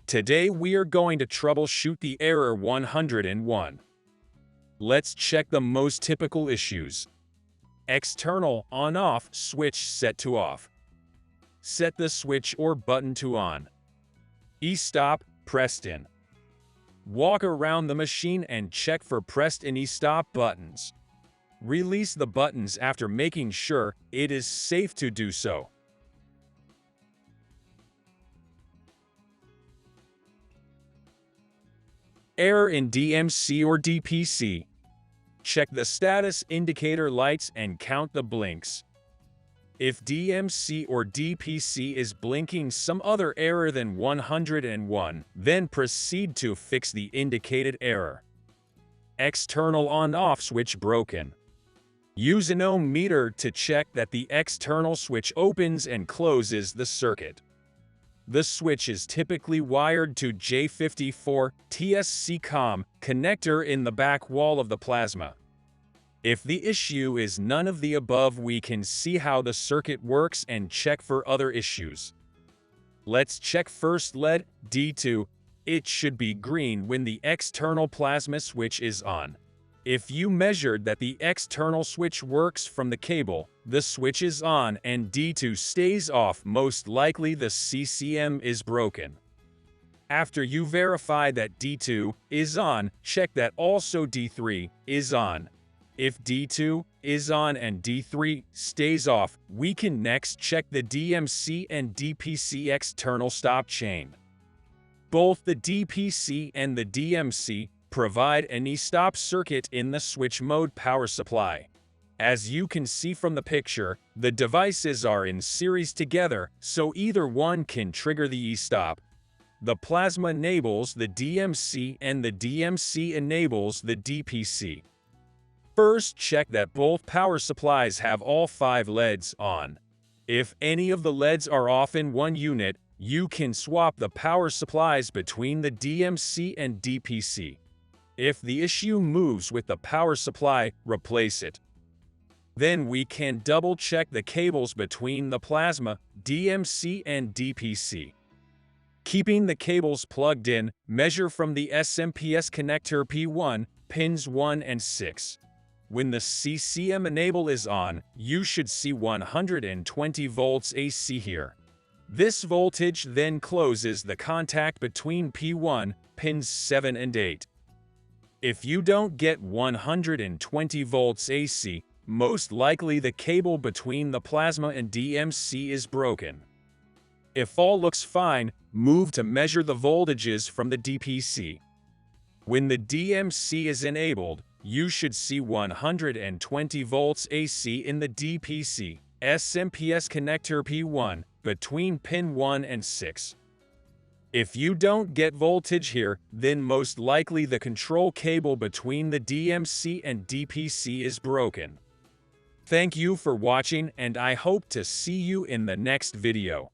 Today we are going to troubleshoot the error 101. Let's check the most typical issues. External on-off switch set to off. Set the switch or button to on. E-stop pressed in. Walk around the machine and check for pressed in e-stop buttons. Release the buttons after making sure it is safe to do so. Error in DMC or DPC. Check the status indicator lights and count the blinks. If DMC or DPC is blinking some other error than 101, then proceed to fix the indicated error. External on-off switch broken. Use an ohm meter to check that the external switch opens and closes the circuit. The switch is typically wired to J54 TSC COM connector in the back wall of the plasma. If the issue is none of the above, we can see how the circuit works and check for other issues. Let's check first LED D2. It should be green when the external plasma switch is on. If you measured that the external switch works from the cable, the switch is on and D2 stays off, most likely the CCM is broken. After you verify that D2 is on, check that also D3 is on. If D2 is on and D3 stays off, we can next check the DMC and DPC external stop chain. Both the DPC and the DMC provide an e-stop circuit in the switch mode power supply. As you can see from the picture, the devices are in series together, so either one can trigger the e-stop. The plasma enables the DMC and the DMC enables the DPC. First, check that both power supplies have all 5 LEDs on. If any of the LEDs are off in one unit, you can swap the power supplies between the DMC and DPC. If the issue moves with the power supply, replace it. Then we can double-check the cables between the plasma, DMC and DPC. Keeping the cables plugged in, measure from the SMPS connector P1, pins 1 and 6. When the CCM enable is on, you should see 120 volts AC here. This voltage then closes the contact between P1, pins 7 and 8. If you don't get 120 volts AC, most likely the cable between the plasma and DMC is broken. If all looks fine, move to measure the voltages from the DPC. When the DMC is enabled, you should see 120 volts AC in the DPC, SMPS connector P1, between pin 1 and 6. If you don't get voltage here, then most likely the control cable between the DMC and DPC is broken. Thank you for watching, and I hope to see you in the next video.